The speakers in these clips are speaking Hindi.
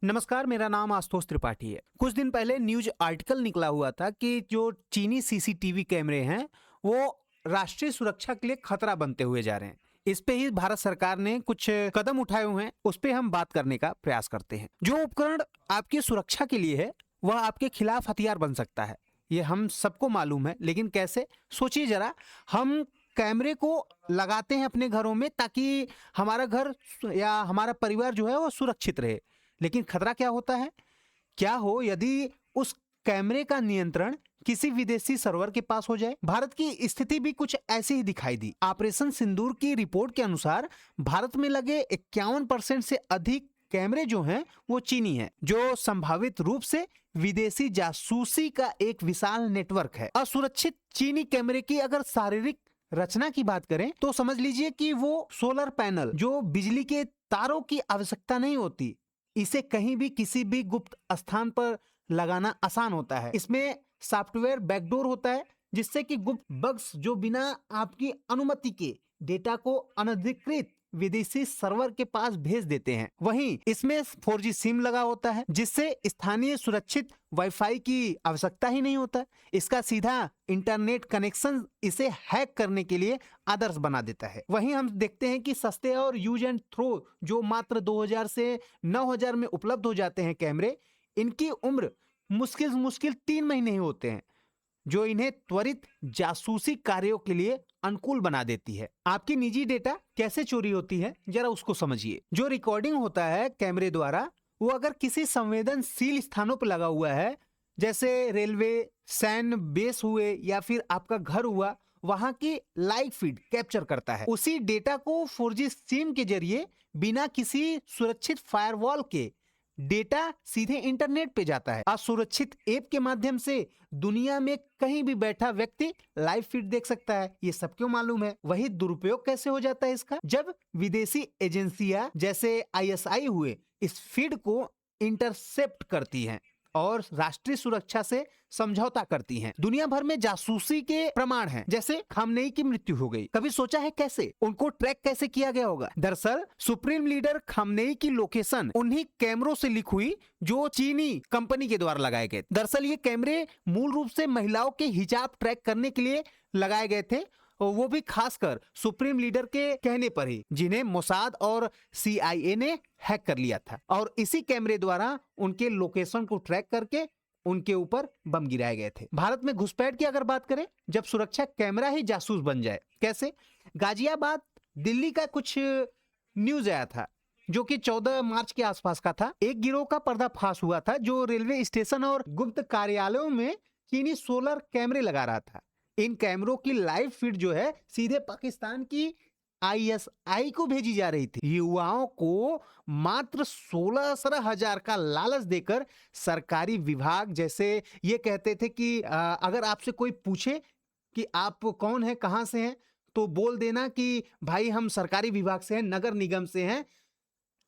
नमस्कार, मेरा नाम आशुतोष त्रिपाठी है। कुछ दिन पहले न्यूज आर्टिकल निकला हुआ था कि जो चीनी सीसीटीवी कैमरे हैं, वो राष्ट्रीय सुरक्षा के लिए खतरा बनते हुए जा रहे हैं। इस पे ही भारत सरकार ने कुछ कदम उठाए हुए हैं, उस पे हम बात करने का प्रयास करते हैं। जो उपकरण आपकी सुरक्षा के लिए है, वह आपके खिलाफ हथियार बन सकता है। ये हम सबको मालूम है, लेकिन कैसे? सोचिए जरा। हम कैमरे को लगाते हैं अपने घरों में ताकि हमारा घर या हमारा परिवार जो है वो सुरक्षित रहे। लेकिन खतरा क्या होता है? क्या हो यदि उस कैमरे का नियंत्रण किसी विदेशी सर्वर के पास हो जाए? भारत की स्थिति भी कुछ ऐसी ही दिखाई दी। ऑपरेशन सिंदूर की रिपोर्ट के अनुसार भारत में लगे 51% से अधिक कैमरे जो हैं वो चीनी हैं, जो संभावित रूप से विदेशी जासूसी का एक विशाल नेटवर्क है। असुरक्षित चीनी कैमरे की अगर शारीरिक रचना की बात करें तो समझ लीजिए कि वो सोलर पैनल, जो बिजली के तारों की आवश्यकता नहीं होती, इसे कहीं भी किसी भी गुप्त स्थान पर लगाना आसान होता है। इसमें सॉफ्टवेयर बैकडोर होता है, जिससे कि गुप्त बग्स जो बिना आपकी अनुमति के डेटा को अनधिकृत विदेशी सर्वर के पास भेज देते हैं। वहीं इसमें 4G सिम लगा होता है, जिससे स्थानीय सुरक्षित वाईफाई की आवश्यकता ही नहीं होता। इसका सीधा इंटरनेट कनेक्शन इसे हैक करने के लिए आदर्श बना देता है। वहीं हम देखते हैं कि सस्ते और यूज एंड थ्रो जो मात्र 2000 से 9000 में उपलब्ध हो जाते हैं कैमरे, इनकी उम्र मुश्किल 3 महीने ही होते हैं, जो इन्हें त्वरित जासूसी कार्यों के लिए अनुकूल बना देती है। आपकी निजी डेटा कैसे चोरी होती है, जरा उसको समझिए। जो रिकॉर्डिंग होता है कैमरे द्वारा, वो अगर किसी संवेदनशील स्थानों पर लगा हुआ है, जैसे रेलवे, सैन्य बेस हुए या फिर आपका घर हुआ, वहां की लाइव फीड कैप्चर करता है। उसी डेटा को 4G सिम के जरिए बिना किसी सुरक्षित फायरवॉल के डेटा सीधे इंटरनेट पे जाता है। असुरक्षित ऐप के माध्यम से दुनिया में कहीं भी बैठा व्यक्ति लाइव फीड देख सकता है। ये सबको मालूम है। वही दुरुपयोग कैसे हो जाता है इसका? जब विदेशी एजेंसियां जैसे ISI हुए इस फीड को इंटरसेप्ट करती हैं और राष्ट्रीय सुरक्षा से समझौता करती हैं। दुनिया भर में जासूसी के प्रमाण हैं, जैसे खामनेई की मृत्यु हो गई। कभी सोचा है कैसे उनको ट्रैक कैसे किया गया होगा? दरअसल सुप्रीम लीडर खामनेई की लोकेशन उन्हीं कैमरों से लीक हुई जो चीनी कंपनी के द्वारा लगाए गए। दरअसल ये कैमरे मूल रूप से महिलाओं के हिजाब ट्रैक करने के लिए लगाए गए थे, और वो भी खासकर सुप्रीम लीडर के कहने पर ही, जिन्हें मोसाद और CIA ने हैक कर लिया था। और इसी कैमरे द्वारा उनके लोकेशन को ट्रैक करके उनके ऊपर बम गिराए गए थे। भारत में घुसपैठ की अगर बात करें, जब सुरक्षा कैमरा ही जासूस बन जाए, कैसे? गाजियाबाद, दिल्ली का कुछ न्यूज आया था जो कि 14 मार्च के आसपास का था। एक गिरोह का पर्दाफाश हुआ था जो रेलवे स्टेशन और गुप्त कार्यालयों में चीनी सोलर कैमरे लगा रहा था। इन कैमरों की लाइव फीड जो है सीधे पाकिस्तान की ISI को भेजी जा रही थी। युवाओं को मात्र 16-17 हजार का लालच देकर सरकारी विभाग, जैसे ये कहते थे कि अगर आपसे कोई पूछे कि आप कौन है, कहां से हैं, तो बोल देना कि भाई हम सरकारी विभाग से हैं, नगर निगम से हैं।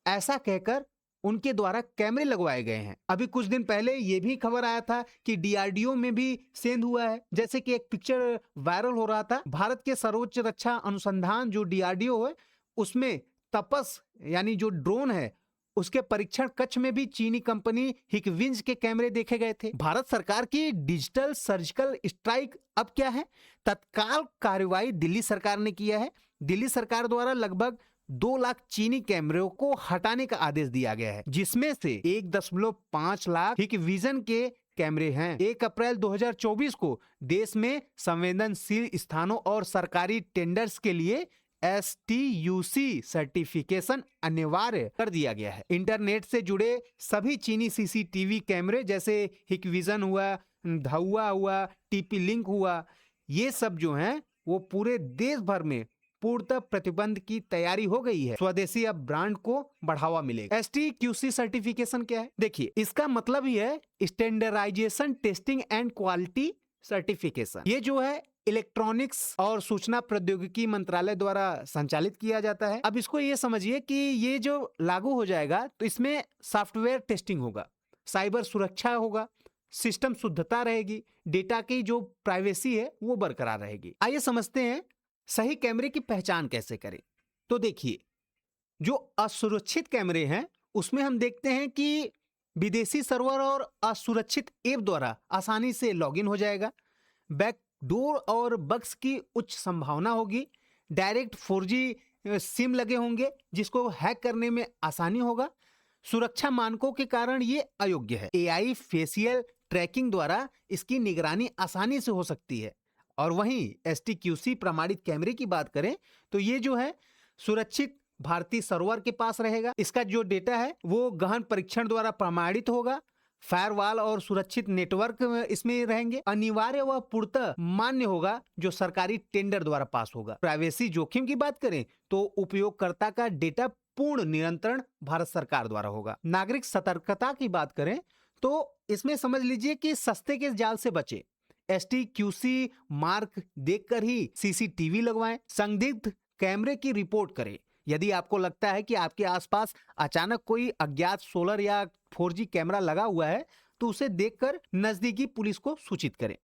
ऐसा कहकर उनके द्वारा कैमरे लगवाए गए हैं। अभी कुछ दिन पहले ये भी खबर आया था कि DRDO में भी सेंध हुआ है। जैसे कि एक पिक्चर वायरल हो रहा था, भारत के सर्वोच्च रक्षा अनुसंधान जो DRDO है, उसमें तपस यानी जो ड्रोन है, उसके परीक्षण कक्ष में भी चीनी कंपनी हिकविंज के कैमरे देखे गए थे। भारत सरकार की डिजिटल सर्जिकल स्ट्राइक अब क्या है? तत्काल कार्रवाई दिल्ली सरकार ने किया है। दिल्ली सरकार द्वारा लगभग 2 लाख चीनी कैमरों को हटाने का आदेश दिया गया है, जिसमें से 1.5 लाख हिकविजन के कैमरे हैं। 1 अप्रैल 2024 को देश में संवेदनशील स्थानों और सरकारी टेंडर्स के लिए STUC सर्टिफिकेशन अनिवार्य कर दिया गया है। इंटरनेट से जुड़े सभी चीनी CCTV कैमरे, जैसे हिकविजन हुआ, धुआ हुआ, TP लिंक हुआ, ये सब जो हैं वो पूरे देश भर में पूर्णतः प्रतिबंध की तैयारी हो गई है। स्वदेशी अब ब्रांड को बढ़ावा मिलेगा। STQC सर्टिफिकेशन क्या है? देखिए, इसका मतलब ही है standardisation testing and quality certification. ये जो है इलेक्ट्रॉनिक्स और सूचना प्रौद्योगिकी मंत्रालय द्वारा संचालित किया जाता है। अब इसको ये समझिए कि ये जो लागू हो जाएगा तो इसमें सॉफ्टवेयर टेस्टिंग होगा, साइबर सुरक्षा होगा, सिस्टम शुद्धता रहेगी, डेटा की जो प्राइवेसी है वो बरकरार रहेगी। आइए समझते हैं सही कैमरे की पहचान कैसे करें। तो देखिए, जो असुरक्षित कैमरे हैं उसमें हम देखते हैं कि विदेशी सर्वर और असुरक्षित ऐप द्वारा आसानी से लॉगिन हो जाएगा। बैकडोर और बग्स की उच्च संभावना होगी। डायरेक्ट 4G सिम लगे होंगे जिसको हैक करने में आसानी होगा। सुरक्षा मानकों के कारण ये अयोग्य है। AI फेशियल ट्रैकिंग द्वारा इसकी निगरानी आसानी से हो सकती है। और वहीं STQC प्रमाणित कैमरे की बात करें तो ये जो है सुरक्षित भारतीय सर्वर के पास रहेगा। इसका जो डेटा है वो गहन परीक्षण द्वारा प्रमाणित होगा। फायरवॉल और सुरक्षित नेटवर्क इसमें रहेंगे। अनिवार्य व पूर्णतः मान्य होगा जो सरकारी टेंडर द्वारा पास होगा। प्राइवेसी जोखिम की बात करें तो उपयोगकर्ता का डेटा पूर्ण नियंत्रण भारत सरकार द्वारा होगा। नागरिक सतर्कता की बात करें तो इसमें समझ लीजिए कि सस्ते के जाल से बचे। STQC मार्क देखकर ही CCTV लगवाएं। संदिग्ध कैमरे की रिपोर्ट करें। यदि आपको लगता है कि आपके आसपास अचानक कोई अज्ञात सोलर या 4G कैमरा लगा हुआ है तो उसे देखकर नजदीकी पुलिस को सूचित करें।